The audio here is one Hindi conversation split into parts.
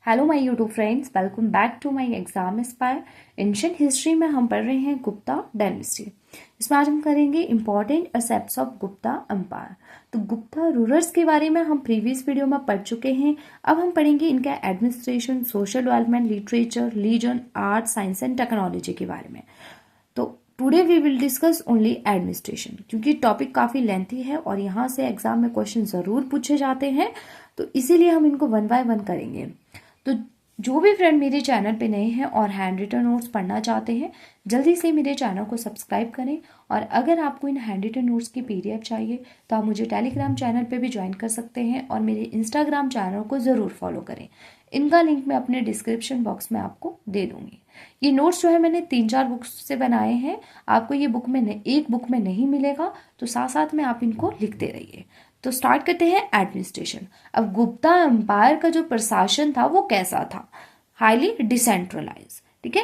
Hello my YouTube friends, welcome back to my exam aspire. Ancient history में हम पढ़ रहे हैं गुप्ता डायनेस्टी। इसमें आज हम करेंगे important aspects of Gupta empire. तो गुप्ता रूलर्स के बारे में हम प्रीवियस वीडियो में पढ़ चुके हैं। अब हम पढ़ेंगे इनका administration, social development, literature, religion, art, science and technology के बारे में। तो today we will discuss only administration, क्योंकि टॉपिक काफ़ी लेंथी है और यहाँ से एग्जाम में क्वेश्चन ज़रूर पूछे जाते हैं, तो इसीलिए हम इनको वन बाय वन करेंगे। तो जो भी फ्रेंड मेरे चैनल पे नए हैं और हैंड रिटन नोट्स पढ़ना चाहते हैं, जल्दी से मेरे चैनल को सब्सक्राइब करें। और अगर आपको इन हैंड रिटन नोट्स की पीडीएफ चाहिए तो आप मुझे टेलीग्राम चैनल पे भी ज्वाइन कर सकते हैं और मेरे इंस्टाग्राम चैनल को ज़रूर फॉलो करें। इनका लिंक मैं अपने डिस्क्रिप्शन बॉक्स में आपको दे दूंगी। ये नोट्स जो है मैंने 3-4 बुक्स से बनाए हैं। आपको ये एक बुक में नहीं मिलेगा, तो साथ साथ में आप इनको लिखते रहिए। तो स्टार्ट करते हैं एडमिनिस्ट्रेशन। अब गुप्ता एम्पायर का जो प्रशासन था वो कैसा था? Highly decentralize. ठीक है,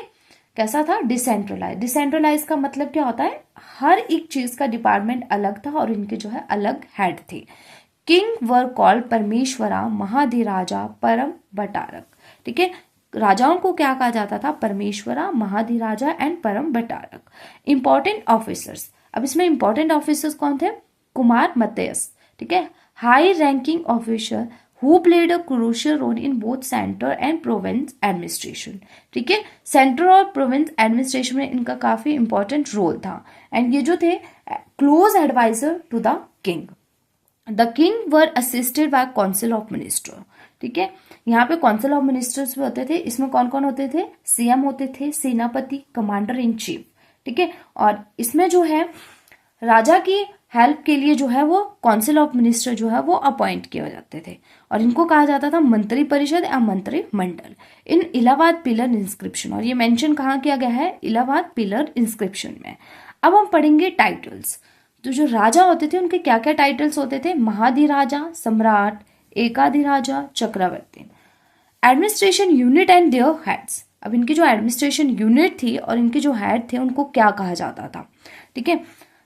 कैसा था? डिसेंट्रलाइज। डिसेंट्रलाइज का मतलब क्या होता है? हर एक चीज का डिपार्टमेंट अलग था और इनके जो है अलग हेड थे। किंग वर कॉल्ड परमेश्वरा, महाधिराजा, परम बटारक। ठीक है, राजाओं को क्या कहा जाता था? परमेश्वरा, महाधिराजा एंड परम बटारक। Important officers. अब इसमें इंपॉर्टेंट ऑफिसर्स कौन थे? कुमार मत्स्य। ठीक है, high ranking officer who played a crucial role in both centre and province administration. ठीक है, सेंटर और प्रोविंस एडमिनिस्ट्रेशन में इनका काफी इंपॉर्टेंट रोल था। एंड ये जो थे close adviser to the king. The king were assisted by council of minister. ठीक है, यहाँ पे काउंसिल ऑफ मिनिस्टर्स भी होते थे। इसमें कौन कौन होते थे? सीएम होते थे, सेनापति, कमांडर इन चीफ। ठीक है, और इसमें जो है राजा की हेल्प के लिए जो है वो काउंसिल ऑफ मिनिस्टर जो है वो अपॉइंट किए जाते थे और इनको कहा जाता था मंत्री परिषद या मंत्री मंडल। इन इलाहाबाद पिलर इंस्क्रिप्शन, और ये मेंशन कहाँ किया गया है? इलाहाबाद पिलर इंस्क्रिप्शन में। अब हम पढ़ेंगे टाइटल्स। तो जो राजा होते थे उनके क्या क्या टाइटल्स होते थे? महाधिराजा, सम्राट, एकाधिराजा, चक्रवर्ती। Administration unit and their heads. अब इनकी जो एडमिनिस्ट्रेशन यूनिट थी और इनके जो हेड थे उनको क्या कहा जाता था? ठीक है,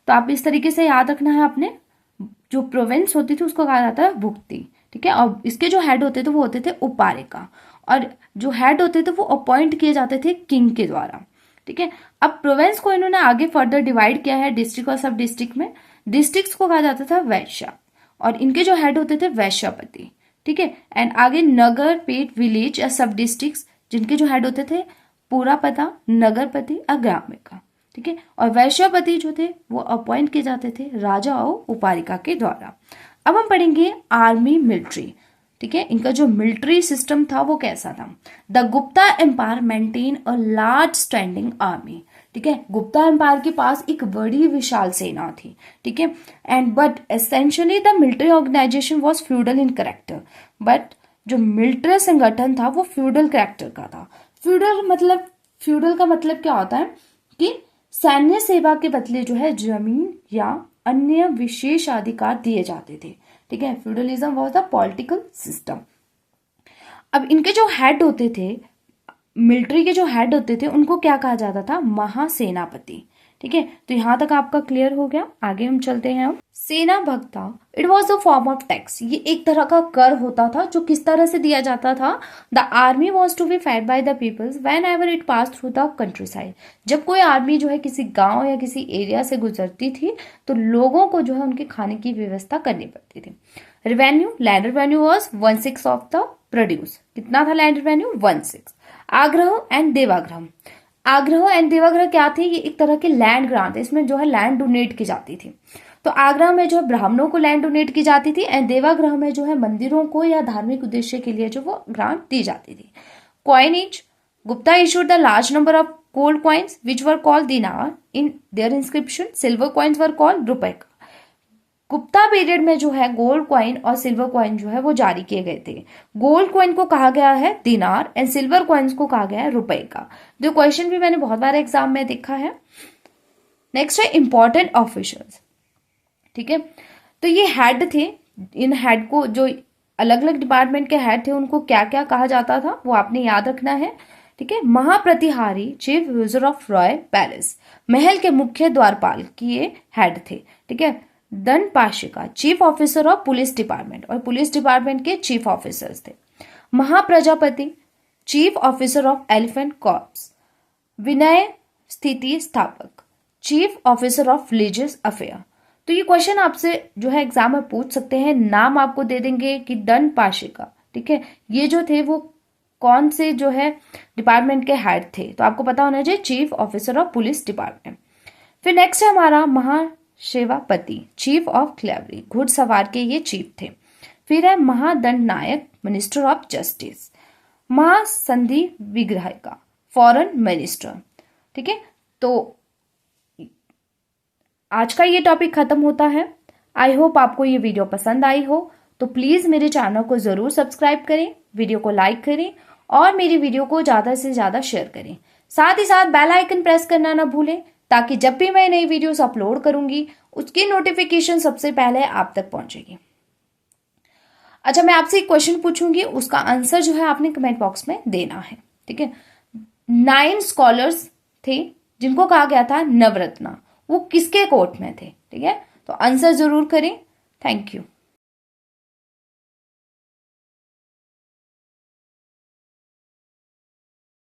तो आप इस तरीके से याद रखना है आपने। जो प्रोविंस होती थी उसको कहा जाता है भुक्ति। ठीक है, और इसके जो हेड होते थे वो होते थे उपारिका, और जो हेड होते थे वो अपॉइंट किए जाते थे किंग के द्वारा। ठीक है, अब प्रोविंस को इन्होंने आगे फर्दर डिवाइड किया है डिस्ट्रिक्ट और सब डिस्ट्रिक्ट में। डिस्ट्रिक्ट को कहा जाता था वैश्य और इनके जो हेड होते थे वैश्यपति। ठीक है, एंड आगे नगर, पेट, विलेज या सब डिस्ट्रिक्ट जिनके जो हेड होते थे पुरापता, नगरपति और ग्रामिका। ठीक है, और वैश्यपति जो थे वो अपॉइंट किए जाते थे राजा और उपारिका के द्वारा। अब हम पढ़ेंगे आर्मी, मिलिट्री। ठीक है, इनका जो मिलिट्री सिस्टम था वो कैसा था? The Gupta empire maintain a large standing army. ठीक है, गुप्ता एम्पायर के पास एक बड़ी विशाल सेना थी। ठीक है, and but essentially the military organization was feudal in character. But जो मिलिट्री संगठन था वो फ्यूडल करेक्टर का था। फ्यूडल का मतलब क्या होता है कि सैन्य सेवा के बदले जो है जमीन या अन्य विशेष अधिकार दिए जाते थे। ठीक है, feudalism was the political system. अब इनके जो हेड होते थे, मिलिट्री के जो हेड होते थे उनको क्या कहा जाता था? महासेनापति। ठीक है, तो यहां तक आपका क्लियर हो गया। आगे हम चलते हैं। अब सेना भत्ता, it was a form of tax. ये एक तरह का कर होता था जो किस तरह से दिया जाता था? The army was to be fed by the peoples whenever it pass through the countryside. जब कोई आर्मी जो है किसी गांव या किसी एरिया से गुजरती थी तो लोगों को जो है उनके खाने की व्यवस्था करनी पड़ती थी। Revenue, land revenue was 1/6 of the produce. कितना था लैंड रेवेन्यू? 1/6। आग्रह एंड देवाग्रह। आग्रह एंड देवाग्रह क्या थे? ये एक तरह के लैंड ग्रांट है। इसमें जो है लैंड डोनेट की जाती थी। तो आग्रह में जो है ब्राह्मणों को लैंड डोनेट की जाती थी एंड देवाग्रह में जो है मंदिरों को या धार्मिक उद्देश्य के लिए जो वो ग्रांट दी जाती थी। Coinage, Gupta issued the large number of gold coins which were called dinar in their inscription. Silver coins were called rupaye. Gupta period में जो है गोल्ड कॉइन और सिल्वर कॉइन जो है वो जारी किए गए थे। गोल्ड कॉइन को कहा गया है दिनार एंड सिल्वर कॉइन्स को कहा गया है रुपए का। जो क्वेश्चन भी मैंने बहुत बार एग्जाम में देखा है। नेक्स्ट है इंपॉर्टेंट ऑफिसर्स। ठीक है, तो ये हेड थे। इन हेड को जो अलग अलग डिपार्टमेंट के हेड थे उनको क्या क्या कहा जाता था वो आपने याद रखना है। ठीक है, महाप्रतिहारी, chief usher of royal palace, महल के मुख्य द्वारपाल की ये हेड थे। ठीक है, दंड पाशिका, chief officer of police department, और पुलिस डिपार्टमेंट के चीफ ऑफिसर्स थे। महाप्रजापति, chief officer of elephant corps, विनय स्थिति स्थापक, chief officer of religious affair. तो ये क्वेश्चन आपसे जो है एग्जाम में पूछ सकते हैं। नाम आपको दे देंगे कि दंड पाशिका, ठीक है, ये जो थे वो कौन से जो है डिपार्टमेंट के हेड थे, तो आपको पता होना चाहिए chief officer of police department. फिर नेक्स्ट है हमारा महासेनापति, चीफ ऑफ कैवलरी, घुड़सवार के ये चीफ थे। फिर है महादंड नायक, मिनिस्टर ऑफ जस्टिस, महासंधि विग्रहिका, फॉरेन मिनिस्टर। ठीक है, तो आज का ये टॉपिक खत्म होता है। आई होप आपको ये वीडियो पसंद आई हो, तो प्लीज मेरे चैनल को जरूर सब्सक्राइब करें, वीडियो को लाइक करें और मेरी वीडियो को ज्यादा से ज्यादा शेयर करें। साथ ही साथ बेल आइकन प्रेस करना ना भूलें, ताकि जब भी मैं नई वीडियोस अपलोड करूंगी उसकी नोटिफिकेशन सबसे पहले आप तक पहुंचेगी। अच्छा, मैं आपसे एक क्वेश्चन पूछूंगी, उसका आंसर जो है आपने कमेंट बॉक्स में देना है। ठीक है, 9 स्कॉलर्स थे जिनको कहा गया था नवरत्ना, वो किसके कोर्ट में थे? ठीक है, तो आंसर जरूर करें। Thank you.